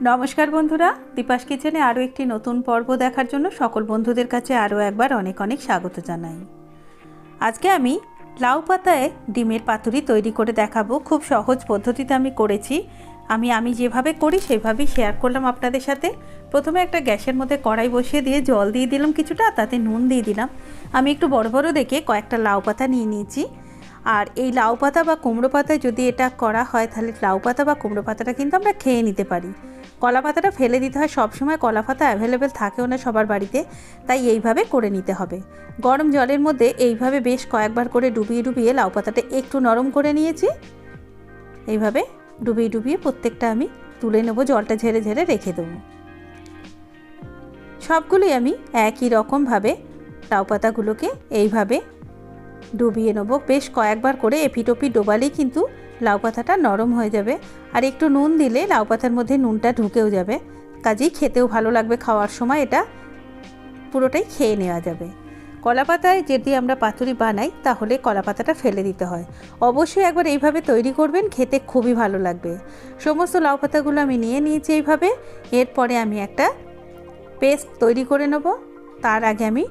নমস্কার বন্ধুরা, দীপাস কিচেনে আরও একটি নতুন পর্ব দেখার জন্য সকল বন্ধুদের কাছে আরও একবার অনেক অনেক স্বাগত জানাই। আজকে আমি লাউ পাতায় ডিমের পাতুরি তৈরি করে দেখাবো। খুব সহজ পদ্ধতিতে আমি করেছি। আমি যেভাবে করি সেভাবেই শেয়ার করলাম আপনাদের সাথে। প্রথমে একটা গ্যাসের মধ্যে কড়াই বসিয়ে দিয়ে জল দিয়ে দিলাম কিছুটা, তাতে নুন দিয়ে দিলাম। আমি একটু বড় বড় দেখে কয়েকটা লাউ পাতা নিয়ে নিয়েছি। আর এই লাউ পাতা বা কুমড়ো পাতায় যদি এটা করা হয় তাহলে লাউ পাতা বা কুমড়ো পাতাটা কিন্তু আমরা খেয়ে নিতে পারি। কলা পাতাটা ফেলে দিতে হয়, সবসময় কলা পাতা অ্যাভেলেবেল থাকেও না সবার বাড়িতে, তাই এইভাবে করে নিতে হবে। গরম জলের মধ্যে এইভাবে বেশ কয়েকবার করে ডুবিয়ে ডুবিয়ে লাউ পাতাটা একটু নরম করে নিয়েছি। এইভাবে ডুবিয়ে ডুবিয়ে প্রত্যেকটা আমি তুলে নেব, জলটা ঝেড়ে ঝেড়ে রেখে দেবো। সবগুলোই আমি একই রকমভাবে লাউ পাতাগুলোকে এইভাবে ডুবিয়ে নেব। বেশ কয়েকবার করে এপিটোপি ডোবালেই কিন্তু লাউ পাতাটা নরম হয়ে যাবে। আর একটু নুন দিলে লাউ পাতার মধ্যে নুনটা ঢুকেও যাবে, কাজেই খেতেও ভালো লাগবে। খাওয়ার সময় এটা পুরোটাই খেয়ে নেওয়া যাবে। কলা পাতায় যদি আমরা পাতুরি বানাই তাহলে কলা পাতাটা ফেলে দিতে হয়। অবশ্যই একবার এইভাবে তৈরি করবেন, খেতে খুবই ভালো লাগবে। সমস্ত লাউ পাতাগুলো আমি নিয়ে নিয়েছি এইভাবে। এরপরে আমি একটা পেস্ট তৈরি করে নেব। তার আগে আমি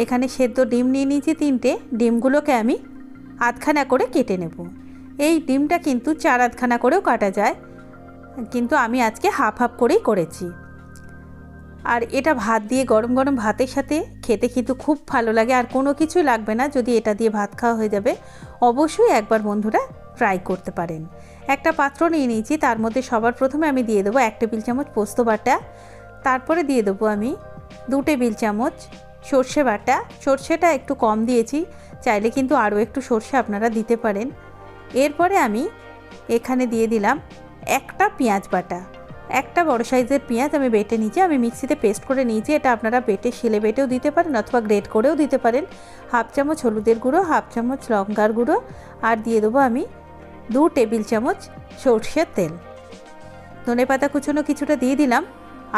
এখানে সেদ্ধ ডিম নিয়ে নিয়েছি 3টে। ডিমগুলোকে আমি আধখানা করে কেটে নেব। এই ডিমটা কিন্তু 4 আধখানা করেও কাটা যায়, কিন্তু আমি আজকে হাফ হাফ করেই করেছি। আর এটা ভাত দিয়ে গরম গরম ভাতের সাথে খেতে কিন্তু খুব ভালো লাগে। আর কোনো কিছুই লাগবে না, যদি এটা দিয়ে ভাত খাওয়া হয়ে যাবে। অবশ্যই একবার বন্ধুরা ট্রাই করতে পারেন। একটা পাত্র নিয়ে নিয়েছি, তার মধ্যে সবার প্রথমে আমি দিয়ে দেবো 1 টেবিল চামচ পোস্ত বাটা। তারপরে দিয়ে দেবো আমি 2 টেবিল চামচ সর্ষে বাটা। সর্ষেটা একটু কম দিয়েছি, চাইলে কিন্তু আরও একটু সর্ষে আপনারা দিতে পারেন। এরপরে আমি এখানে দিয়ে দিলাম একটা পেঁয়াজ বাটা। একটা বড় সাইজের পেঁয়াজ আমি বেটে নিয়েছি, আমি মিক্সিতে পেস্ট করে নিয়েছি। এটা আপনারা বেটে শিলে বেটেও দিতে পারেন অথবা গ্রেট করেও দিতে পারেন। হাফ চামচ হলুদের গুঁড়ো, হাফ চামচ লঙ্কার গুঁড়ো, আর দিয়ে দেবো আমি 2 টেবিল চামচ সর্ষের তেল। ধনেপাতা কুচনো কিছুটা দিয়ে দিলাম।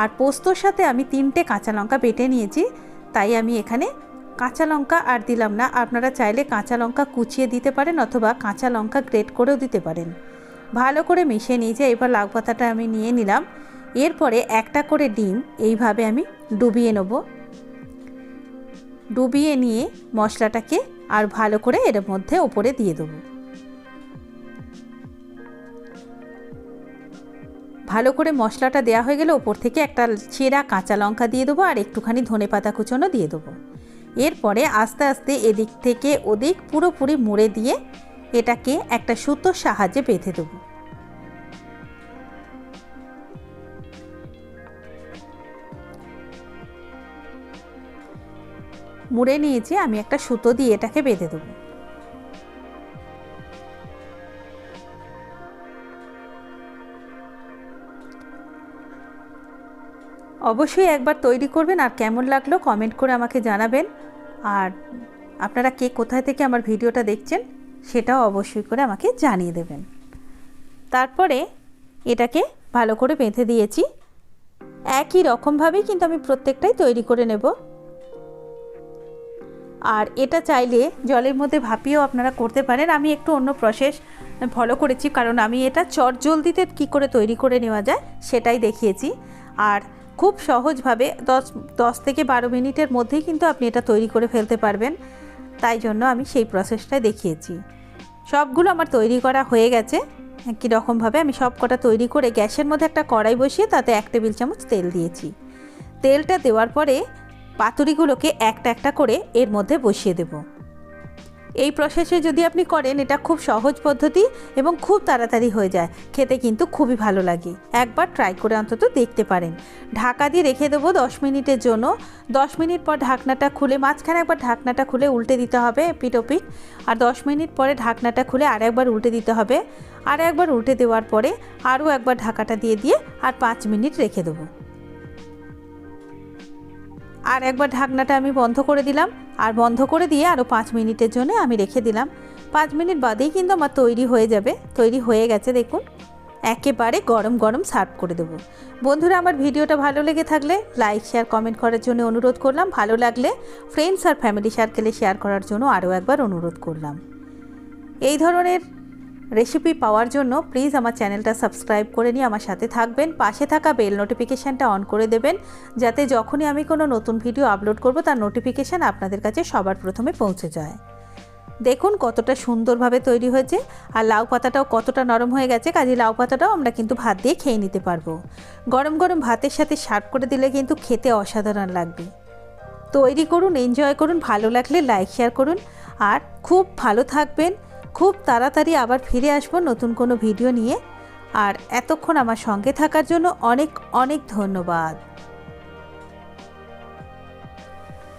আর পোস্তর সাথে আমি 3টে কাঁচা লঙ্কা বেটে নিয়েছি, তাই আমি এখানে কাঁচা লঙ্কা আর দিলাম না। আপনারা চাইলে কাঁচা লঙ্কা কুচিয়ে দিতে পারেন অথবা কাঁচা লঙ্কা গ্রেট করেও দিতে পারেন। ভালো করে মিশিয়ে নিয়েছি। এবার লাউ পাতাটা আমি নিয়ে নিলাম। এরপরে একটা করে ডিম এইভাবে আমি ডুবিয়ে নেব। ডুবিয়ে নিয়ে মশলাটাকে আর ভালো করে এর মধ্যে উপরে দিয়ে দেবো। ভালো করে মশলাটা দেওয়া হয়ে গেলে ওপর থেকে একটা চেরা কাঁচা লঙ্কা দিয়ে দেবো আর একটুখানি ধনেপাতা কুচনো দিয়ে দেবো। এরপরে আস্তে আস্তে এদিক থেকে ওদিক পুরোপুরি মুড়ে দিয়ে এটাকে একটা সুতোর সাহায্যে বেঁধে দেবো। মুড়ে নিয়েছি, আমি একটা সুতো দিয়ে এটাকে বেঁধে দেবো। অবশ্যই একবার তৈরি করবেন, আর কেমন লাগলো কমেন্ট করে আমাকে জানাবেন। আর আপনারা কে কোথায় থেকে আমার ভিডিওটা দেখছেন সেটাও অবশ্যই করে আমাকে জানিয়ে দেবেন। তারপরে এটাকে ভালো করে বেঁধে দিয়েছি। একই রকমভাবেই কিন্তু আমি প্রত্যেকটাই তৈরি করে নেব। আর এটা চাইলে জলের মধ্যে ভাপিয়েও আপনারা করতে পারেন। আমি একটু অন্য প্রসেস ফলো করেছি, কারণ আমি এটা চটজলদিতে কী করে তৈরি করে নেওয়া যায় সেটাই দেখিয়েছি। আর খুব সহজভাবে 10 থেকে 12 মিনিটের মধ্যেই কিন্তু আপনি এটা তৈরি করে ফেলতে পারবেন, তাই জন্য আমি সেই প্রসেসটাই দেখিয়েছি। সবগুলো আমার তৈরি করা হয়ে গেছে। একই রকমভাবে আমি সব কটা তৈরি করে গ্যাসের মধ্যে একটা কড়াই বসিয়ে তাতে 1 টেবিল চামচ তেল দিয়েছি। তেলটা দেওয়ার পরে পাতুরিগুলোকে একটা একটা করে এর মধ্যে বসিয়ে দেব। এই প্রসেসে যদি আপনি করেন এটা খুব সহজ পদ্ধতি এবং খুব তাড়াতাড়ি হয়ে যায়, খেতে কিন্তু খুবই ভালো লাগে। একবার ট্রাই করে অন্তত দেখতে পারেন। ঢাকা দিয়ে রেখে দেবো 10 মিনিটের জন্য। 10 মিনিট পর ঢাকনাটা খুলে, মাঝখানে একবার ঢাকনাটা খুলে উল্টে দিতে হবে পিটোপিট। আর 10 মিনিট পরে ঢাকনাটা খুলে আর একবার উল্টে দিতে হবে। আর একবার উল্টে দেওয়ার পরে আরও একবার ঢাকাটা দিয়ে আর 5 মিনিট রেখে দেবো। আর একবার ঢাকনাটা আমি বন্ধ করে দিলাম, আর বন্ধ করে দিয়ে আরও 5 মিনিটের জন্য আমি রেখে দিলাম। 5 মিনিট বাদেই কিন্তু আমার তৈরি হয়ে যাবে। তৈরি হয়ে গেছে দেখুন, একেবারে গরম গরম সার্ভ করে দেবো। বন্ধুরা, আমার ভিডিওটা ভালো লেগে থাকলে লাইক শেয়ার কমেন্ট করার জন্য অনুরোধ করলাম। ভালো লাগলে ফ্রেন্ডস আর ফ্যামিলি সার্কেলে শেয়ার করার জন্য আরও একবার অনুরোধ করলাম। এই ধরনের রেসিপি পাওয়ার জন্য প্লিজ আমার চ্যানেলটা সাবস্ক্রাইব করে নিয়ে আমার সাথে থাকবেন। পাশে থাকা বেল নোটিফিকেশানটা অন করে দেবেন, যাতে যখনই আমি কোনো নতুন ভিডিও আপলোড করব তার নোটিফিকেশান আপনাদের কাছে সবার প্রথমে পৌঁছে যায়। দেখুন কতটা সুন্দরভাবে তৈরি হয়েছে, আর লাউ পাতাটাও কতটা নরম হয়ে গেছে। কাজে লাউ পাতাটাও আমরা কিন্তু ভাত দিয়ে খেয়ে নিতে পারবো। গরম গরম ভাতের সাথে সার্ভ করে দিলে কিন্তু খেতে অসাধারণ লাগবে। তৈরি করুন, এনজয় করুন, ভালো লাগলে লাইক শেয়ার করুন, আর খুব ভালো থাকবেন। খুব তাড়াতাড়ি আবার ফিরে আসবো নতুন কোনো ভিডিও নিয়ে। আর এতক্ষণ আমার সঙ্গে থাকার জন্য অনেক অনেক ধন্যবাদ।